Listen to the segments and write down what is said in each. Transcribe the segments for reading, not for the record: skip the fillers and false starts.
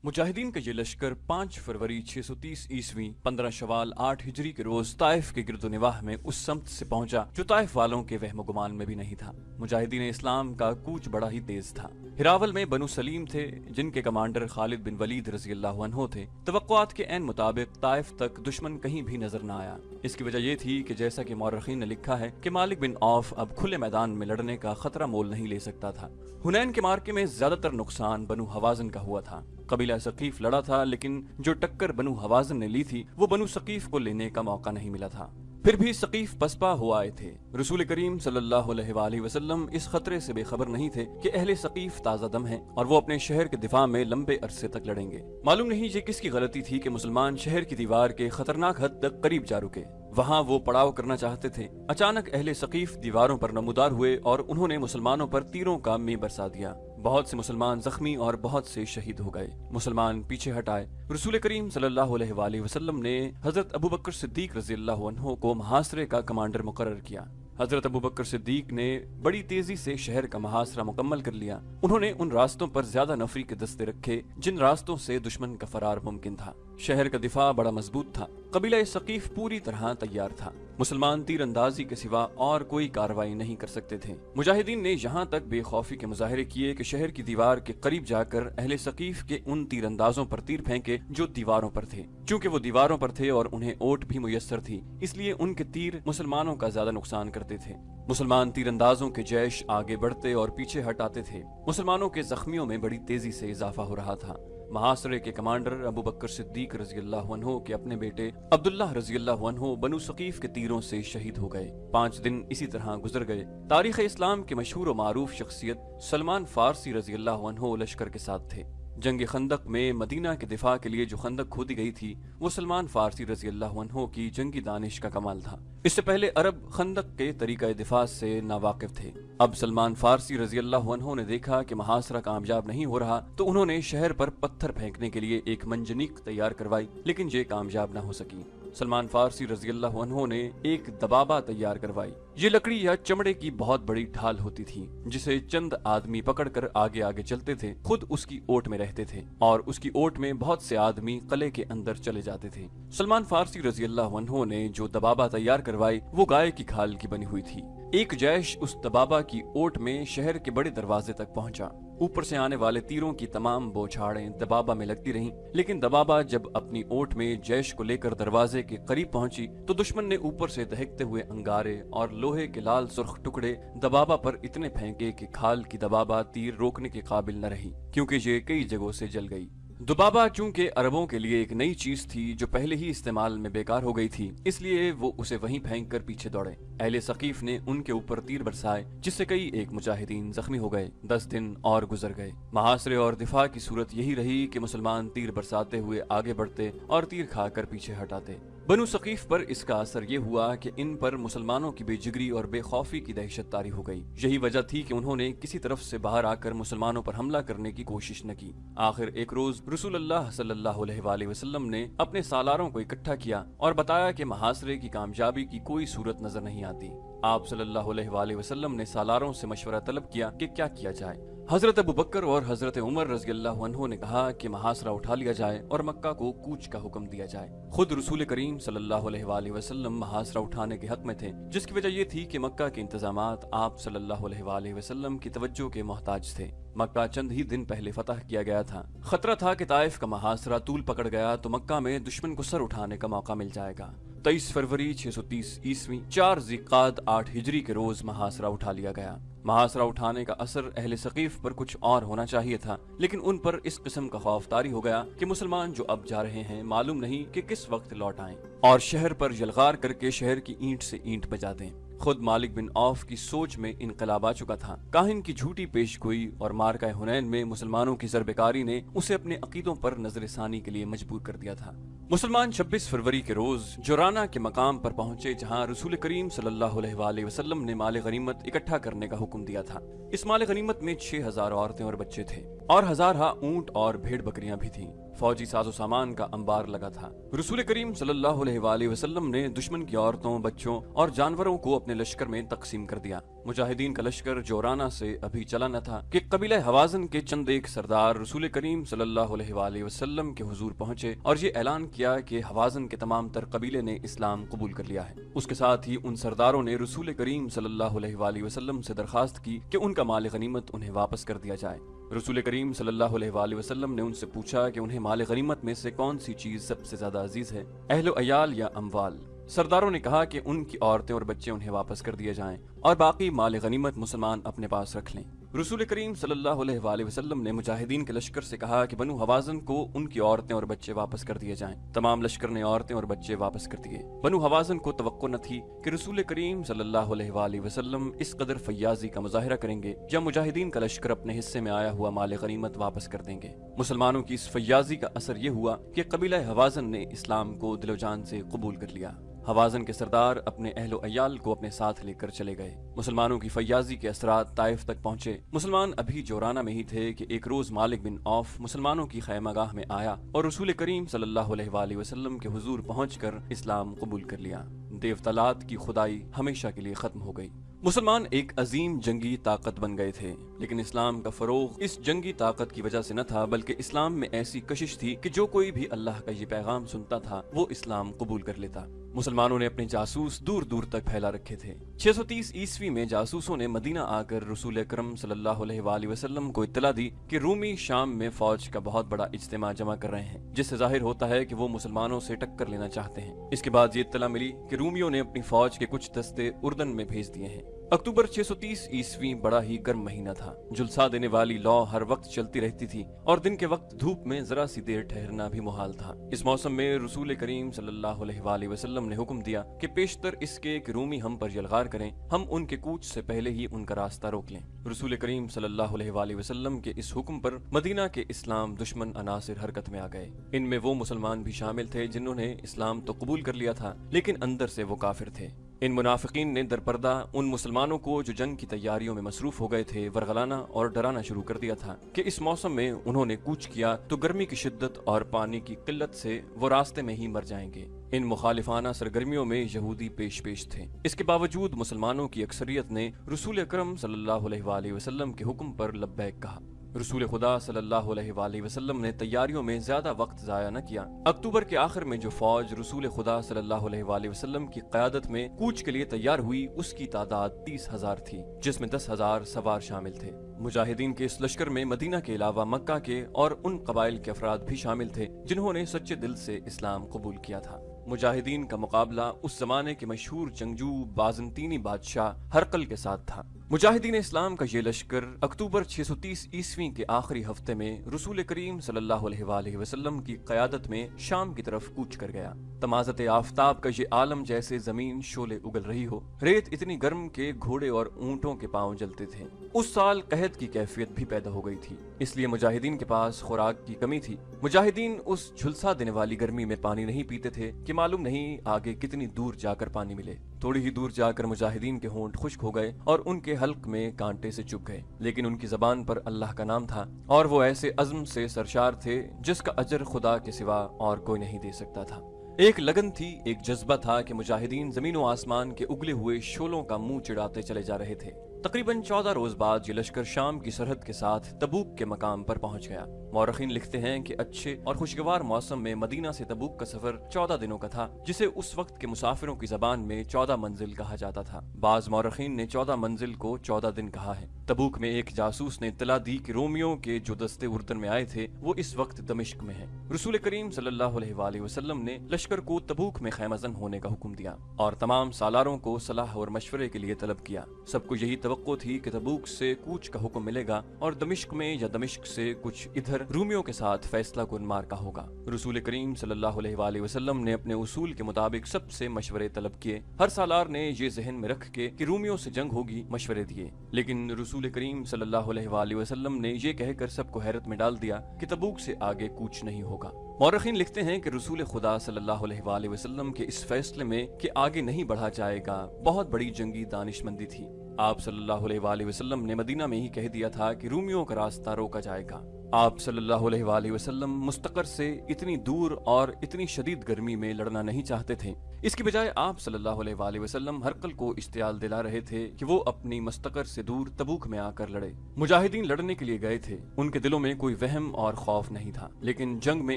मुजाहिदीन का ये लश्कर 5 फरवरी 630 ईस्वी 15 शवाल 8 हिजरी के रोज ताइफ के गिरदोनिवाह में उस समत से पहुंचा जो ताइफ वालों के वहम गुमान में भी नहीं था। मुजाहिदीन इस्लाम का कूच बड़ा ही तेज था। हिरावल में बनु सलीम थे जिनके कमांडर खालिद बिन वलीद रज़ी अल्लाहु अन्हु थे। तवक्कुआत के ऐन मुताबिक ताइफ तक दुश्मन कहीं भी नजर न आया। इसकी वजह ये थी कि जैसा कि मौरखीन ने लिखा है कि मालिक बिन औफ अब खुले मैदान में लड़ने का खतरा मोल नहीं ले सकता था। हुनैन के मार्के में ज्यादातर नुकसान बनु हवाज़न का हुआ था। कबीला सकीफ लड़ा था, लेकिन जो टक्कर बनु हवाज़न ने ली थी वो बनु सकीफ को लेने का मौका नहीं मिला था। फिर भी सकीफ पसपा हो आए थे। रसूल करीम सल्लल्लाहु अलैहि वसल्लम इस खतरे से बेखबर नहीं थे कि अहले सकीफ ताज़ा दम हैं और वो अपने शहर के दिफा में लंबे अरसे तक लड़ेंगे। मालूम नहीं ये किसकी गलती थी कि मुसलमान शहर की दीवार के खतरनाक हद तक करीब जा रुके। वहाँ वो पड़ाव करना चाहते थे। अचानक अहले सकीफ दीवारों पर नमूदार हुए और उन्होंने मुसलमानों पर तीरों का मे बरसा दिया। बहुत से मुसलमान जख्मी और बहुत से शहीद हो गए। मुसलमान पीछे हट आए। रसूल करीम सल्लल्लाहु अलैहि वसल्लम ने हजरत अबू बकर सिद्दीक रज़ी अल्लाहु अन्हु को मुहासरे का कमांडर मुकर्रर किया। हजरत अबू बकर सिद्दीक ने बड़ी तेजी से शहर का मुहासरा मुकम्मल कर लिया। उन्होंने उन रास्तों पर ज्यादा नफरी के दस्ते रखे जिन रास्तों से दुश्मन का फरार मुमकिन था। शहर का दिफा बड़ा मजबूत था। कबीला सकीफ पूरी तरह तैयार था। मुसलमान तीरंदाजी के सिवा और कोई कार्रवाई नहीं कर सकते थे। मुजाहिदीन ने यहाँ तक बेखौफी के मुजाहरे किए कि शहर की दीवार के करीब जाकर अहले सकीफ के उन तीरंदाजों पर तीर फेंके जो दीवारों पर थे। चूंकि वो दीवारों पर थे और उन्हें ओट भी मुयस्सर थी, इसलिए उनके तीर मुसलमानों का ज्यादा नुकसान करते थे। मुसलमान तीरंदाजों के जैश आगे बढ़ते और पीछे हटाते थे। मुसलमानों के जख्मियों में बड़ी तेजी से इजाफा हो रहा था। मुहासरे के कमांडर अबू बकर सिद्दीक रज़ी अल्लाहु अन्हु के अपने बेटे अब्दुल्लाह रज़ी अल्लाहु अन्हु बनु सकीफ के तीरों से शहीद हो गए। 5 दिन इसी तरह गुजर गए। तारीख इस्लाम के मशहूर और मारूफ शख्सियत सलमान फारसी रज़ी अल्लाहु अन्हु लश्कर के साथ थे। जंग खंदक में मदीना के दिफा के लिए जो खंदक खोदी गई थी वो सलमान फारसी रज़ी अल्लाहु अन्हु की जंगी दानिश का कमाल था। इससे पहले अरब खंदक के तरीका दिफा से नावाकिफ थे। अब सलमान फारसी रज़ी अल्लाहु अन्हु ने देखा कि मुहासरा कामयाब नहीं हो रहा तो उन्होंने शहर पर पत्थर फेंकने के लिए एक मंजनीक तैयार करवाई, लेकिन ये कामयाब न हो सकी। सलमान फारसी रज़ी अल्लाहु अन्हु ने एक दबाबा तैयार करवाई। ये लकड़ी या चमड़े की बहुत बड़ी ढाल होती थी जिसे चंद आदमी पकड़कर आगे आगे चलते थे। खुद उसकी ओट में रहते थे और उसकी ओट में बहुत से आदमी कले के अंदर चले जाते थे। सलमान फारसी रज़ी अल्लाहु अन्हु ने जो दबाबा तैयार करवाई वो गाय की खाल की बनी हुई थी। एक जैश उस दबाबा की ओट में शहर के बड़े दरवाजे तक पहुंचा। ऊपर से आने वाले तीरों की तमाम बौछारें दबाबा में लगती रहीं, लेकिन दबाबा जब अपनी ओट में जैश को लेकर दरवाजे के करीब पहुंची तो दुश्मन ने ऊपर से दहकते हुए अंगारे और लोहे के लाल सुर्ख टुकड़े दबाबा पर इतने फेंके कि खाल की दबाबा तीर रोकने के काबिल न रही, क्योंकि ये कई जगहों से जल गई। दुबाबा चूंकि अरबों के लिए एक नई चीज थी जो पहले ही इस्तेमाल में बेकार हो गई थी, इसलिए वो उसे वहीं फेंक कर पीछे दौड़े। अहले सकीफ ने उनके ऊपर तीर बरसाए जिससे कई एक मुजाहिदीन जख्मी हो गए। 10 दिन और गुजर गए। मुहासरे और दिफा की सूरत यही रही कि मुसलमान तीर बरसाते हुए आगे बढ़ते और तीर खाकर पीछे हटाते। बनु सकीफ पर इसका असर ये हुआ कि इन पर मुसलमानों की बेजिगरी और बेखौफी की दहशत तारी हो गई। यही वजह थी कि उन्होंने किसी तरफ से बाहर आकर मुसलमानों पर हमला करने की कोशिश न की। आखिर एक रोज रसूलुल्लाह सल्लल्लाहु अलैहि वसल्लम ने अपने सालारों को इकट्ठा किया और बताया कि मुहासरे की कामयाबी की कोई सूरत नजर नहीं आती। आप सल्लल्लाहु अलैहि वसल्लम ने सालारों से मशवरा तलब किया कि क्या किया जाए। हजरत अबू बकर और हजरत उमर रज़ी अल्लाहु अन्हु ने कहा कि मुहासरा उठा लिया जाए और मक्का को कूच का हुक्म दिया जाए। खुद रसूल करीम सल्लल्लाहु अलैहि वसल्लम मुहासरा उठाने के हक में थे, जिसकी वजह ये थी कि मक्का के इंतजामात आप सल्लल्लाहु अलैहि वसल्लम की तवज्जो के मोहताज थे। मक्का चंद ही दिन पहले फतह किया गया था। खतरा था कि ताइफ का मुहासरा तूल पकड़ गया तो मक्का में दुश्मन को सर उठाने का मौका मिल जाएगा। 23 फरवरी 630 ईस्वी 4 ज़िक़ाद 8 हिजरी के रोज मुहासरा उठा लिया गया। मुहासरा उठाने का असर अहले सकीफ पर कुछ और होना चाहिए था, लेकिन उन पर इस किस्म का खौफ तारी हो गया कि मुसलमान जो अब जा रहे हैं मालूम नहीं कि किस वक्त लौट आएं और शहर पर यलगार करके शहर की ईंट से ईंट बजा दें। खुद मालिक बिन औफ की सोच में इनकलाब आ चुका था। काहिन की झूठी पेशगोई और मारका हुनैन में मुसलमानों की ज़रबेकारी ने उसे अपने अकीदों पर नजरसानी के लिए मजबूर कर दिया था। मुसलमान 26 फरवरी के रोज जोराना के मकाम पर पहुंचे जहां रसूल करीम सल्लल्लाहु अलैहि वसल्लम ने माल गनीमत इकट्ठा करने का हुक्म दिया था। इस माल गनीमत में 6000 औरतें और बच्चे थे और हजारा ऊंट और भेड़ बकरियां भी थीं। फौजी साजो सामान का अंबार लगा था। रसूल करीम सल्लल्लाहु अलैहि वसल्लम ने दुश्मन की औरतों, बच्चों और जानवरों को अपने लश्कर में तकसीम कर दिया। मुजाहिदीन का लश्कर जोराना से अभी चला न था कि कबीला हवाज़न के चंद एक सरदार रसूल करीम सल्लल्लाहु अलैहि वसल्लम के हुजूर पहुंचे और ये ऐलान किया कि हवाज़न के तमाम तर कबीले ने इस्लाम कबूल कर लिया है। उसके साथ ही उन सरदारों ने रसूल करीम सल्लल्लाहु अलैहि वसल्लम से दरखास्त की कि उनका माल गनीमत उन्हें वापस कर दिया जाए। रसूल करीम सल्लल्लाहु अलैहि वसल्लम ने उनसे पूछा कि उन्हें माल गनीमत में से कौन सी चीज सबसे ज्यादा अजीज है, अहलो अयाल या अमवाल। सरदारों ने कहा कि उनकी औरतें और बच्चे उन्हें वापस कर दिए जाएं और बाकी माल गनीमत मुसलमान अपने पास रख लें। रसूल करीम सल्लल्लाहु अलैहि वसल्लम ने मुजाहिदीन के लश्कर से कहा कि बनु हवाज़न को उनकी औरतें और बच्चे वापस कर दिए जाएं। तमाम लश्कर ने औरतें और बच्चे वापस कर दिए। बनु हवाज़न को तवक्को न थी कि रसूल करीम सल्लल्लाहु अलैहि वसल्लम इस कदर फयाजी का मुजाहिरा करेंगे या मुजाहिदीन का लश्कर अपने हिस्से में आया हुआ माल गनीमत वापस कर देंगे। मुसलमानों की इस फयाजी का असर ये हुआ कि कबीला हवाज़न ने इस्लाम को दिलो जान से कबूल कर लिया। हवाज़न के सरदार अपने अहलो अयाल को अपने साथ लेकर चले गए। मुसलमानों की फयाजी के असरात ताइफ तक पहुंचे। मुसलमान अभी जोराना में ही थे कि एक रोज मालिक बिन औफ मुसलमानों की खैमागाह में आया और रसूल करीम सल्लल्लाहु अलैहि वसल्लम के हुजूर पहुंचकर इस्लाम कबूल कर लिया। देवतलात की खुदाई हमेशा के लिए खत्म हो गई। मुसलमान एक अजीम जंगी ताकत बन गए थे, लेकिन इस्लाम का फरोग इस जंगी ताकत की वजह से न था, बल्कि इस्लाम में ऐसी कशिश थी कि जो कोई भी अल्लाह का ये पैगाम सुनता था वो इस्लाम कबूल कर लेता। मुसलमानों ने अपने जासूस दूर दूर तक फैला रखे थे। 630 ईस्वी में जासूसों ने मदीना आकर रसूल अकरम सल्लल्लाहु अलैहि वसल्लम को इत्तला दी कि रूमी शाम में फौज का बहुत बड़ा इज्तिमा जमा कर रहे हैं, जिससे जाहिर होता है कि वो मुसलमानों से टक्कर लेना चाहते हैं। इसके बाद ये इत्तला मिली कि रूमियों ने अपनी फौज के कुछ दस्ते उर्दन में भेज दिए हैं। अक्टूबर 630 ईस्वी बड़ा ही गर्म महीना था। जुलसा देने वाली लौ हर वक्त चलती रहती थी और दिन के वक्त धूप में जरा सी देर ठहरना भी मुहाल था। इस मौसम में रसूल करीम सल्लल्लाहु अलैहि वसल्लम ने हुक्म दिया कि पेशतर इसके कि रूमी हम पर यलगार करें, हम उनके कूच से पहले ही उनका रास्ता रोक लें। रसूल करीम सल्लल्लाहु अलैहि वसल्लम के इस हुक्म पर मदीना के इस्लाम दुश्मन अनासिर हरकत में आ गए। इनमें वो मुसलमान भी शामिल थे जिन्होंने इस्लाम तो कबूल कर लिया था, लेकिन अंदर से वो काफिर थे। इन मुनाफिकीन ने दरपर्दा उन मुसलमानों को जो जंग की तैयारियों में मसरूफ हो गए थे वरगलाना और डराना शुरू कर दिया था कि इस मौसम में उन्होंने कूच किया तो गर्मी की शिद्दत और पानी की किल्लत से वो रास्ते में ही मर जाएंगे। इन मुखालिफाना सरगर्मियों में यहूदी पेश पेश थे। इसके बावजूद मुसलमानों की अक्सरियत ने रसूल अकरम सल्लल्लाहु अलैहि वसल्लम के हुक्म पर लब्बैक कहा। रसूल खुदा सल्लल्लाहु अलैहि वसल्लम ने तैयारियों में ज्यादा वक्त जाया न किया। अक्टूबर के आखिर में जो फौज रसूल खुदा सल्लल्लाहु अलैहि वसल्लम की क़यादत में कूच के लिए तैयार हुई उसकी तादाद 30,000 थी, जिसमें 10,000 सवार शामिल थे। मुजाहिदीन के इस लश्कर में मदीना के अलावा मक्का के और उन कबाइल के अफराद भी शामिल थे जिन्होंने सच्चे दिल से इस्लाम कबूल किया था। मुजाहिदीन का मुकाबला उस जमाने के मशहूर जंगजू बाज़ंतीनी बादशाह हरकल के साथ था। मुजाहिदीन इस्लाम का ये लश्कर अक्टूबर 630 ईस्वी के आखिरी हफ्ते में रसूल करीम सल्लल्लाहु अलैहि वसल्लम की क़यादत में शाम की तरफ कूच कर गया। तमाज़त आफताब का ये आलम जैसे जमीन शोले उगल रही हो। रेत इतनी गर्म के घोड़े और ऊंटों के पांव जलते थे। उस साल कहत की कैफियत भी पैदा हो गई थी, इसलिए मुजाहिदीन के पास खुराक की कमी थी। मुजाहिदीन उस झुलसा देने वाली गर्मी में पानी नहीं पीते थे कि मालूम नहीं आगे कितनी दूर जाकर पानी मिले। थोड़ी ही दूर जाकर मुजाहिदीन के होंठ खुश्क हो गए और उनके हल्क में कांटे से चुभ गए, लेकिन उनकी जबान पर अल्लाह का नाम था और वो ऐसे अज़्म से सरशार थे जिसका अजर खुदा के सिवा और कोई नहीं दे सकता था। एक लगन थी, एक जज्बा था कि मुजाहिदीन जमीन व आसमान के उगले हुए शोलों का मुंह चिढ़ाते चले जा रहे थे। तकरीबन 14 रोज बाद ये लश्कर शाम की सरहद के साथ तबूक के मकाम पर पहुंच गया। मौरखीन लिखते हैं कि अच्छे और खुशगवार मौसम में मदीना से तबूक का सफर 14 दिनों का था, जिसे उस वक्त के मुसाफिरों की जबान में 14 मंजिल कहा जाता था। बाज मौरखीन ने 14 मंजिल को 14 दिन कहा है। तबूक में एक जासूस ने इत्तला दी कि रोमियों के जो दस्ते उर्दन में आए थे वो इस वक्त दमिश्क में हैं। रसूल करीम सल्लल्लाहु अलैहि वसल्लम ने लश्कर को तबूक में खैमजन होने का हुक्म दिया और तमाम सालारों को सलाह और मशवरे के लिए तलब किया। सबको यही तवक्को थी कि तबूक से कूच का हुक्म मिलेगा और दमिश्क में या दमिश्क से कुछ इधर रूमियों के साथ फैसला कुन मार्का होगा। रसूल करीम सल्लल्लाहु अलैहि वसल्लम ने अपने उसूल के मुताबिक सबसे मशवरे तलब किए। हर सालार ने ये जहन में रख के कि रूमियों से जंग होगी मशवरे दिए, लेकिन रसूल करीम सल्लल्लाहु अलैहि वसल्लम ने ये कहकर सबको हैरत में डाल दिया कि तबूक से आगे कूच नहीं होगा। मौरखीन लिखते हैं कि रसूल खुदा सल्लल्लाहु अलैहि वसल्लम के इस फैसले में कि आगे नहीं बढ़ा जाएगा बहुत बड़ी जंगी दानिशमंदी थी। آپ صلی اللہ علیہ وآلہ وسلم نے مدینہ میں ہی کہہ دیا تھا کہ رومیوں کا راستہ روکا جائے گا۔ آپ صلی اللہ علیہ وآلہ وسلم مستقر سے اتنی دور اور اتنی شدید گرمی میں لڑنا نہیں چاہتے تھے۔ اس کی بجائے آپ صلی اللہ علیہ وآلہ وسلم ہرقل کو اشتعال دلا رہے تھے کہ وہ اپنی مستقر سے دور تبوک میں آ کر لڑے۔ مجاہدین لڑنے کے لیے گئے تھے، ان کے دلوں میں کوئی وہم اور خوف نہیں تھا، لیکن جنگ میں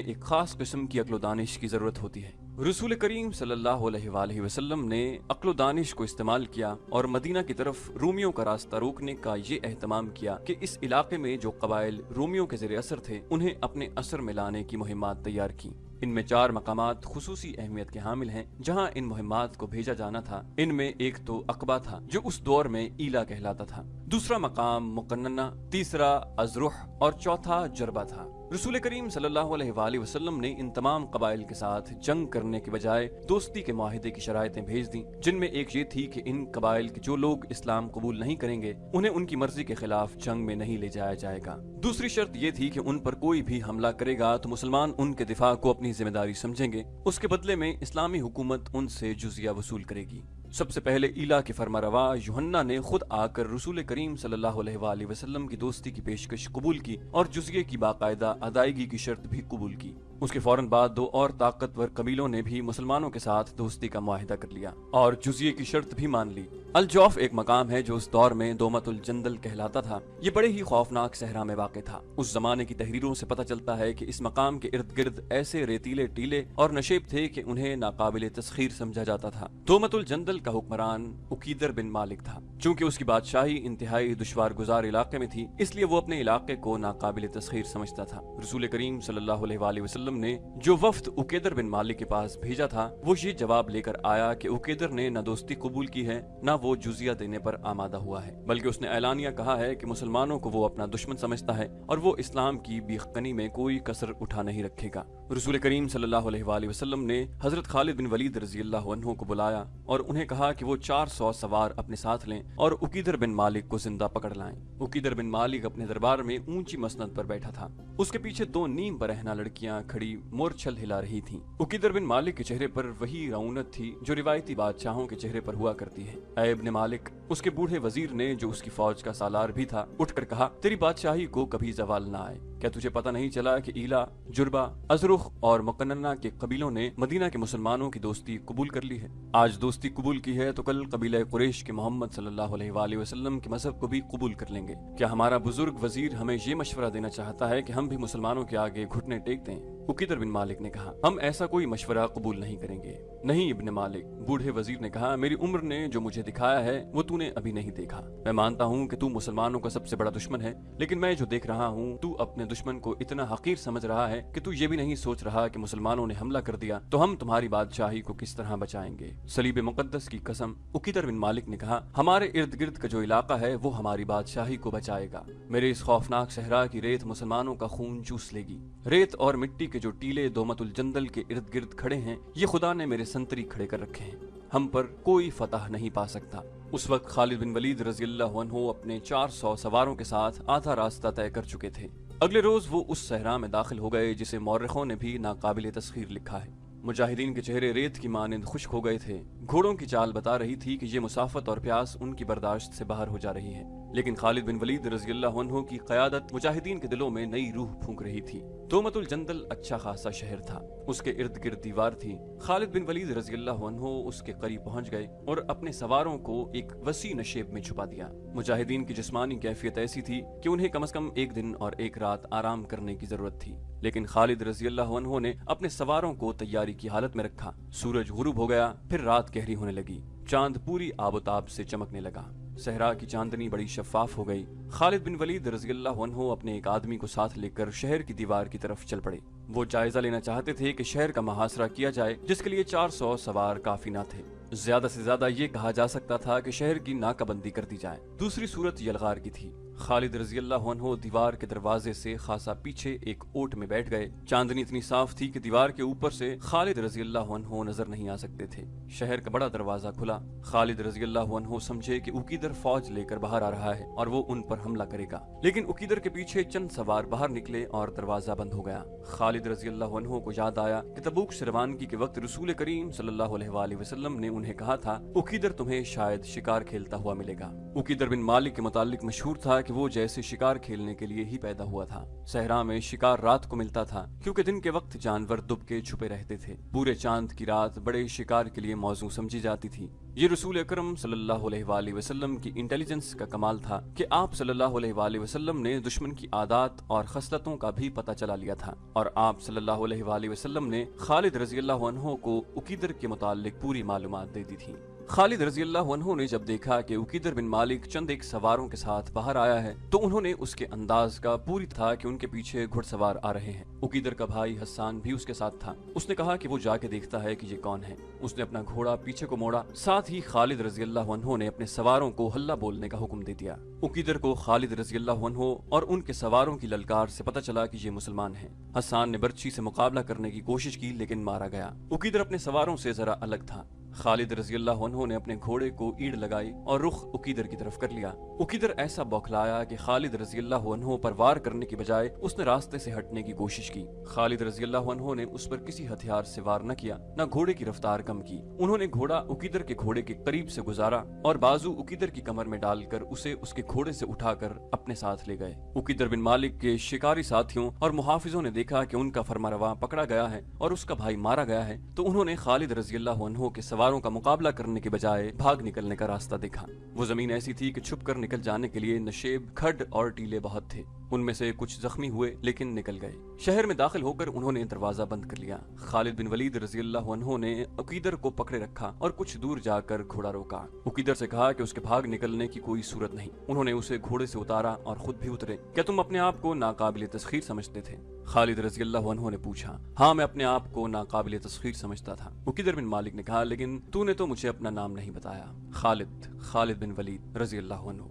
ایک خاص قسم کی عقل و دانش کی ضرورت ہوتی ہے۔ رسول کریم صلی اللہ علیہ وآلہ وسلم نے عقل و دانش کو استعمال کیا اور مدینہ کی طرف رومیوں کا راستہ روکنے کا یہ اہتمام کیا کہ اس علاقے میں جو قبائل رومیوں کے زیر اثر تھے انہیں اپنے اثر میں لانے کی مہمات تیار کی۔ ان میں 4 مقامات خصوصی اہمیت کے حامل ہیں جہاں ان مہمات کو بھیجا جانا تھا۔ ان میں ایک تو عقبہ تھا جو اس دور میں ایلا کہلاتا تھا، دوسرا مقام مقننہ، تیسرا ازرح اور چوتھا جربہ تھا۔ رسول کریم صلی اللہ علیہ وآلہ وسلم نے ان تمام قبائل کے ساتھ جنگ کرنے کے بجائے دوستی کے معاہدے کی شرائطیں بھیج دیں، جن میں ایک یہ تھی کہ ان قبائل کے جو لوگ اسلام قبول نہیں کریں گے انہیں ان کی مرضی کے خلاف جنگ میں نہیں لے جایا جائے گا۔ دوسری شرط یہ تھی کہ ان پر کوئی بھی حملہ کرے گا تو مسلمان ان کے دفاع کو اپنی ذمہ داری سمجھیں گے، اس کے بدلے میں اسلامی حکومت ان سے جزیہ وصول کرے گی۔ سب سے پہلے ایلا کے فرما روا یوحنا نے خود آ کر رسول کریم صلی اللہ علیہ وآلہ وسلم کی دوستی کی پیشکش قبول کی اور جزیے کی باقاعدہ ادائیگی کی شرط بھی قبول کی۔ اس کے فوراً بعد 2 اور طاقتور قبیلوں نے بھی مسلمانوں کے ساتھ دوستی کا معاہدہ کر لیا اور جزیے کی شرط بھی مان لی۔ الجوف ایک مقام ہے جو اس دور میں دومت الجندل کہلاتا تھا۔ یہ بڑے ہی خوفناک صحرا میں واقع تھا۔ اس زمانے کی تحریروں سے پتہ چلتا ہے کہ اس مقام کے ارد گرد ایسے ریتیلے ٹیلے اور نشیب تھے کہ انہیں ناقابل تسخیر سمجھا جاتا تھا۔ دومت الجندل کا حکمران عقیدر بن مالک تھا۔ چونکہ اس کی بادشاہی انتہائی دشوار گزار علاقے میں تھی، اس لیے وہ اپنے علاقے کو ناقابل تسخیر سمجھتا تھا۔ رسول کریم صلی اللہ علیہ وآلہ وسلم نے جو وفد عقیدر بن مالک کے پاس بھیجا تھا وہ یہ جواب لے کر آیا کہ عقیدر نے نہ دوستی قبول کی ہے نہ وہ جزیہ دینے پر آمادہ ہوا ہے، بلکہ اس نے اعلانیہ کہا ہے کہ مسلمانوں کو وہ اپنا دشمن سمجھتا ہے اور وہ اسلام کی بیخکنی میں کوئی کسر اٹھا نہیں رکھے گا۔ رسول کریم صلی اللہ علیہ وآلہ وسلم نے حضرت خالد بن ولید رضی اللہ عنہ کو بلایا اور انہیں کہا کہ وہ 400 سوار اپنے ساتھ لیں اور عقیدر بن مالک کو زندہ پکڑ لائیں۔ عقیدر بن مالک اپنے دربار میں اونچی مسند پر بیٹھا تھا، اس کے پیچھے 2 نیم برہنہ لڑکیاں کھڑی مورچھل ہلا رہی تھیں۔ عقیدر بن مالک کے چہرے پر وہی رعونت تھی جو روایتی بادشاہوں کے چہرے پر ہوا کرتی ہے۔ اے ابن مالک، اس کے بوڑھے وزیر نے جو اس کی فوج کا سالار بھی تھا اٹھ کر کہا، تیری بادشاہی کو کبھی زوال نہ آئے۔ کیا تجھے پتہ نہیں چلا کہ ایلا، جربہ، ازرخ اور مقننہ کے قبیلوں نے مدینہ کے مسلمانوں کی دوستی قبول کر لی ہے؟ آج دوستی قبول کی ہے تو کل قبیلہ قریش کے محمد صلی اللہ علیہ وآلہ وسلم کے مذہب کو بھی قبول کر لیں گے۔ کیا ہمارا بزرگ وزیر ہمیں یہ مشورہ دینا چاہتا ہے کہ ہم بھی مسلمانوں کے آگے گھٹنے ٹیک دیں؟ عقیدر بن مالک نے کہا، ہم ایسا کوئی مشورہ قبول نہیں کریں گے۔ نہیں ابن مالک، بوڑھے وزیر نے کہا، میری عمر نے جو مجھے دکھایا ہے وہ تو نے ابھی نہیں دیکھا۔ میں مانتا ہوں کہ تو مسلمانوں کا سب سے بڑا دشمن ہے، لیکن میں جو دیکھ رہا ہوں تو اپنے دشمن کو اتنا حقیر سمجھ رہا ہے کہ تو یہ بھی نہیں سوچ رہا کہ مسلمانوں نے حملہ کر دیا تو ہم تمہاری بادشاہی کو کس طرح بچائیں گے۔ صلیب مقدس کی قسم، عقیدر بن مالک نے کہا، ہمارے ارد گرد کا جو علاقہ ہے وہ ہماری بادشاہی کو بچائے گا۔ میرے اس خوفناک صحرا کی ریت مسلمانوں کا خون چوس لے گی۔ ریت اور مٹی کے جو ٹیلے دومت الجندل کے ارد گرد کھڑے ہیں یہ خدا نے میرے سنتری کھڑے کر رکھے ہیں، ہم پر کوئی فتح نہیں پا سکتا۔ اس وقت خالد بن ولید رضی اللہ عنہ اپنے 400 سواروں کے ساتھ آدھا راستہ طے کر چکے تھے۔ اگلے روز وہ اس صحرا میں داخل ہو گئے جسے مورخوں نے بھی ناقابل تسخیر لکھا ہے۔ مجاہدین کے چہرے ریت کی مانند خشک ہو گئے تھے۔ گھوڑوں کی چال بتا رہی تھی کہ یہ مسافت اور پیاس ان کی برداشت سے باہر ہو جا رہی ہے، لیکن خالد بن ولید رضی اللہ عنہ کی قیادت مجاہدین کے دلوں میں نئی روح پھونک رہی تھی۔ دومت الجندل اچھا خاصا شہر تھا، اس کے ارد گرد دیوار تھی۔ خالد بن ولید رضی اللہ عنہ اس کے قریب پہنچ گئے اور اپنے سواروں کو ایک وسیع نشیب میں چھپا دیا۔ مجاہدین کی جسمانی کیفیت ایسی تھی کہ انہیں کم از کم 1 دن اور 1 رات آرام کرنے کی ضرورت تھی، لیکن خالد رضی اللہ عنہ نے اپنے سواروں کو تیاری کی حالت میں رکھا۔ سورج غروب ہو گیا، پھر رات گہری ہونے لگی، چاند پوری آب و تاب سے چمکنے لگا، صحرا کی چاندنی بڑی شفاف ہو گئی۔ خالد بن ولید رضی اللہ عنہ اپنے ایک آدمی کو ساتھ لے کر شہر کی دیوار کی طرف چل پڑے۔ وہ جائزہ لینا چاہتے تھے کہ شہر کا محاصرہ کیا جائے، جس کے لیے 400 سوار کافی نہ تھے۔ زیادہ سے زیادہ یہ کہا جا سکتا تھا کہ شہر کی ناکہ بندی کر دی جائے۔ دوسری صورت یلغار کی تھی۔ خالد رضی اللہ عنہ دیوار کے دروازے سے خاصا پیچھے ایک اوٹ میں بیٹھ گئے۔ چاندنی اتنی صاف تھی کہ دیوار کے اوپر سے خالد رضی اللہ عنہ نظر نہیں آ سکتے تھے۔ شہر کا بڑا دروازہ کھلا۔ خالد رضی اللہ عنہ سمجھے کہ عقیدر فوج لے کر باہر آ رہا ہے اور وہ ان پر حملہ کرے گا، لیکن عقیدر کے پیچھے چند سوار باہر نکلے اور دروازہ بند ہو گیا۔ خالد رضی اللہ عنہ کو یاد آیا کہ تبوک سے روانگی کے وقت رسول کریم صلی اللہ علیہ وآلہ وسلم نے انہیں کہا تھا عقیدر تمہیں شاید شکار کھیلتا ہوا ملے گا۔ عقیدر بن مالک کے متعلق مشہور تھا کہ وہ جیسے شکار کھیلنے کے لیے ہی پیدا ہوا تھا۔ صحرا میں شکار رات کو ملتا تھا کیونکہ دن کے وقت جانور دب کے چھپے رہتے تھے۔ پورے چاند کی رات بڑے شکار کے لیے موزوں سمجھی جاتی تھی۔ یہ رسول اکرم صلی اللہ علیہ وآلہ وسلم کی انٹیلیجنس کا کمال تھا کہ آپ صلی اللہ علیہ وآلہ وسلم نے دشمن کی عادات اور خصلتوں کا بھی پتہ چلا لیا تھا، اور آپ صلی اللہ علیہ وآلہ وسلم نے خالد رضی اللہ عنہ کو عقیدر کے متعلق پوری معلومات دے دی تھی۔ خالد رضی اللہ عنہ نے جب دیکھا کہ عقیدر بن مالک چند ایک سواروں کے ساتھ باہر آیا ہے تو انہوں نے اس کے انداز کا پوری تھا کہ ان کے پیچھے گھڑ سوار آ رہے ہیں۔ عقیدر کا بھائی حسان بھی اس کے ساتھ تھا۔ اس نے کہا کہ وہ جا کے دیکھتا ہے کہ یہ کون ہے۔ اس نے اپنا گھوڑا پیچھے کو موڑا، ساتھ ہی خالد رضی اللہ عنہ نے اپنے سواروں کو ہلہ بولنے کا حکم دے دیا۔ عقیدر کو خالد رضی اللہ عنہ اور ان کے سواروں کی للکار سے پتہ چلا کہ یہ مسلمان ہیں۔ حسان نے برچھی سے مقابلہ کرنے کی کوشش کی لیکن مارا گیا۔ عقیدر اپنے سواروں سے ذرا الگ تھا۔ خالد رضی اللہ عنہ نے اپنے گھوڑے کو ایڑ لگائی اور رخ عقیدر کی طرف کر لیا۔ عقیدر ایسا بوکھلایا کہ خالد رضی اللہ عنہ پر وار کرنے کی بجائے اس نے راستے سے ہٹنے کی کوشش کی۔ خالد رضی اللہ عنہ نے اس پر کسی ہتھیار سے وار نہ کیا، نہ گھوڑے کی رفتار کم کی۔ انہوں نے گھوڑا عقیدر کے گھوڑے کے قریب سے گزارا اور بازو عقیدر کی کمر میں ڈال کر اسے اس کے گھوڑے سے اٹھا کر اپنے ساتھ لے گئے۔ عقیدر بن مالک کے شکاری ساتھیوں اور محافظوں نے دیکھا کہ ان کا فرمانروا پکڑا گیا ہے اور اس کا بھائی مارا گیا ہے تو انہوں نے خالد رضی اللہ عنہ کے سواروں کا مقابلہ کرنے کے بجائے بھاگ نکلنے کا راستہ دیکھا۔ وہ زمین ایسی تھی کہ چھپ کر نکل جانے کے لیے نشیب، کھڈ اور ٹیلے بہت تھے۔ ان میں سے کچھ زخمی ہوئے لیکن نکل گئے۔ شہر میں داخل ہو کر انہوں نے دروازہ بند کر لیا۔ خالد بن ولید رضی اللہ عنہ نے عقیدر کو پکڑے رکھا اور کچھ دور جا کر گھوڑا روکا۔ عقیدر سے کہا کہ اس کے بھاگ نکلنے کی کوئی صورت نہیں۔ انہوں نے اسے گھوڑے سے اتارا اور خود بھی اترے۔ کیا تم اپنے آپ کو ناقابل تسخیر سمجھتے تھے؟ خالد رضی اللہ عنہ نے پوچھا۔ ہاں، میں اپنے آپ کو ناقابل تسخیر سمجھتا تھا۔ عقیدر بن مالک نے کہا، لیکن تو نے تو مجھے اپنا نام نہیں بتایا۔ خالد بن ولید رضی اللہ عنہ۔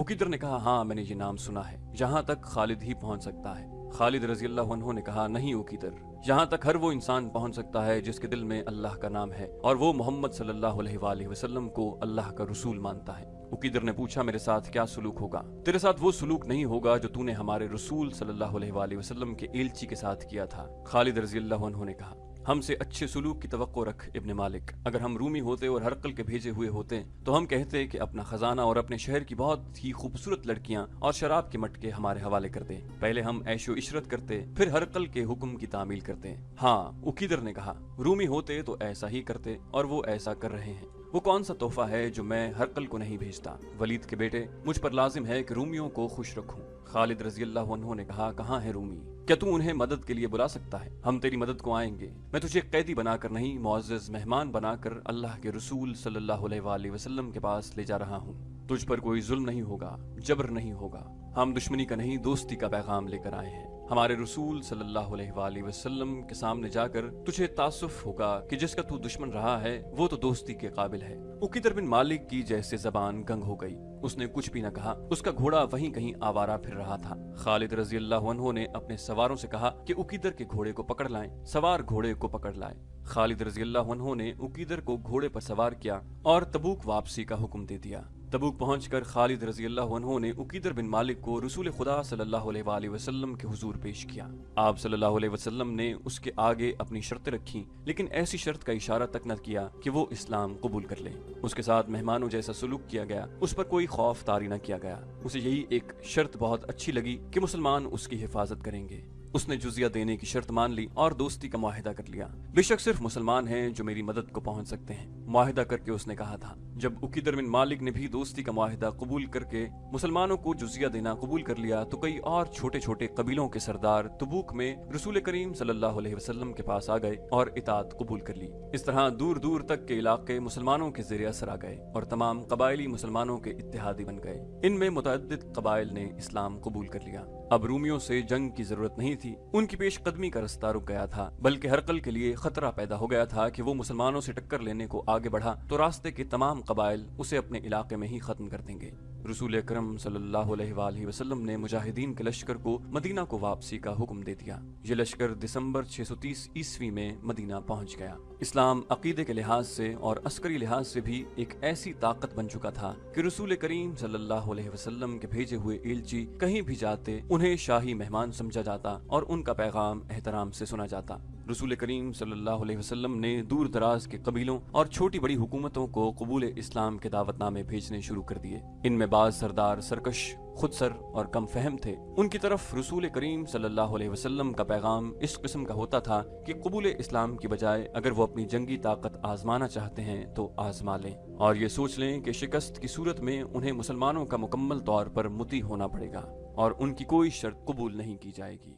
عقیدر نے کہا، ہاں میں نے یہ نام سنا ہے، جہاں تک خالد ہی پہنچ سکتا ہے۔ خالد رضی اللہ عنہ نے کہا، نہیں عقیدر، یہاں تک ہر وہ انسان پہنچ سکتا ہے جس کے دل میں اللہ کا نام ہے اور وہ محمد صلی اللہ علیہ وآلہ وسلم کو اللہ کا رسول مانتا ہے۔ عقیدر نے پوچھا، میرے ساتھ کیا سلوک ہوگا؟ تیرے ساتھ وہ سلوک نہیں ہوگا جو تو نے ہمارے رسول صلی اللہ علیہ وآلہ وسلم کے ایلچی کے ساتھ کیا تھا۔ خالد رضی اللہ عنہ نے کہا، ہم سے اچھے سلوک کی توقع رکھ ابن مالک۔ اگر ہم رومی ہوتے اور ہرقل کے بھیجے ہوئے ہوتے تو ہم کہتے کہ اپنا خزانہ اور اپنے شہر کی بہت ہی خوبصورت لڑکیاں اور شراب کے مٹکے ہمارے حوالے کر دیں۔ پہلے ہم عیش و عشرت کرتے، پھر ہرقل کے حکم کی تعمیل کرتے۔ ہاں، عقیدر نے کہا، رومی ہوتے تو ایسا ہی کرتے اور وہ ایسا کر رہے ہیں۔ وہ کون سا تحفہ ہے جو میں ہرقل کو نہیں بھیجتا؟ ولید کے بیٹے، مجھ پر لازم ہے کہ رومیوں کو خوش رکھوں۔ خالد رضی اللہ عنہ نے کہا، کہاں ہے رومی؟ کیا تو انہیں مدد کے لیے بلا سکتا ہے؟ ہم تیری مدد کو آئیں گے۔ میں تجھے قیدی بنا کر نہیں، معزز مہمان بنا کر اللہ کے رسول صلی اللہ علیہ وآلہ وسلم کے پاس لے جا رہا ہوں۔ تجھ پر کوئی ظلم نہیں ہوگا، جبر نہیں ہوگا۔ ہم دشمنی کا نہیں، دوستی کا پیغام لے کر آئے ہیں۔ ہمارے رسول صلی اللہ علیہ وآلہ وسلم کے سامنے جا کر تجھے تاسف ہوگا کہ جس کا تو دشمن رہا ہے وہ تو دوستی کے قابل ہے۔ عقیدر بن مالک کی جیسے زبان گنگ ہو گئی، اس نے کچھ بھی نہ کہا۔ اس کا گھوڑا وہیں کہیں آوارہ پھر رہا تھا۔ خالد رضی اللہ عنہ نے اپنے سواروں سے کہا کہ عقیدر کے گھوڑے کو پکڑ لائیں۔ سوار گھوڑے کو پکڑ لائے۔ خالد رضی اللہ عنہ نے عقیدر کو گھوڑے پر سوار کیا اور تبوک واپسی کا حکم دے دیا۔ تبوک پہنچ کر خالد رضی اللہ عنہ نے عقیدر بن مالک کو رسول خدا صلی اللہ علیہ وآلہ وسلم کے حضور پیش کیا۔ آپ صلی اللہ علیہ وسلم نے اس کے آگے اپنی شرطیں رکھی، لیکن ایسی شرط کا اشارہ تک نہ کیا کہ وہ اسلام قبول کر لے۔ اس کے ساتھ مہمانوں جیسا سلوک کیا گیا، اس پر کوئی خوف طاری نہ کیا گیا۔ اسے یہی ایک شرط بہت اچھی لگی کہ مسلمان اس کی حفاظت کریں گے۔ اس نے جزیہ دینے کی شرط مان لی اور دوستی کا معاہدہ کر لیا۔ بے شک صرف مسلمان ہیں جو میری مدد کو پہنچ سکتے ہیں، معاہدہ کر کے اس نے کہا تھا۔ جب عقیدر بن مالک نے بھی دوستی کا معاہدہ قبول کر کے مسلمانوں کو جزیہ دینا قبول کر لیا تو کئی اور چھوٹے چھوٹے قبیلوں کے سردار تبوک میں رسول کریم صلی اللہ علیہ وسلم کے پاس آ گئے اور اطاعت قبول کر لی۔ اس طرح دور دور تک کے علاقے مسلمانوں کے زیر اثر آ گئے اور تمام قبائلی مسلمانوں کے اتحادی بن گئے۔ ان میں متعدد قبائل نے اسلام قبول کر لیا۔ اب رومیوں سے جنگ کی ضرورت نہیں تھی، ان کی پیش قدمی کا رستہ رک گیا تھا، بلکہ ہرقل کے لیے خطرہ پیدا ہو گیا تھا کہ وہ مسلمانوں سے ٹکر لینے کو آگے بڑھا تو راستے کے تمام قبائل اسے اپنے علاقے میں ہی ختم کر دیں گے۔ रसूल अकरम सल्लल्लाहु अलैहि वसल्लम ने मुजाहिदीन के लश्कर को मदीना को वापसी का हुक्म दे दिया। ये लश्कर दिसंबर 630 ईस्वी में मदीना पहुंच गया। इस्लाम अकीदे के लिहाज से और अस्करी लिहाज से भी एक ऐसी ताकत बन चुका था कि रसूल करीम सल्लल्लाहु अलैहि वसल्लम के भेजे हुए एलची कहीं भी जाते उन्हें शाही मेहमान समझा जाता और उनका पैगाम एहतराम से सुना जाता। रसूल करीम सल्लल्लाहु अलैहि वसल्लम ने दूर दराज के कबीलों और छोटी बड़ी हुकूमतों को कबूल इस्लाम के दावतनामे भेजने शुरू कर दिए। इनमें बाज सरदार सरकश, खुदसर और कम फहम थे। उनकी तरफ रसूल करीम सल्लल्लाहु अलैहि वसल्लम का पैगाम इस किस्म का होता था कि कबूल इस्लाम की बजाय अगर वो अपनी जंगी ताकत आजमाना चाहते हैं तो आजमा लें और ये सोच लें कि शिकस्त की सूरत में उन्हें मुसलमानों का मुकम्मल तौर पर मुती होना पड़ेगा और उनकी कोई शर्त कबूल नहीं की जाएगी।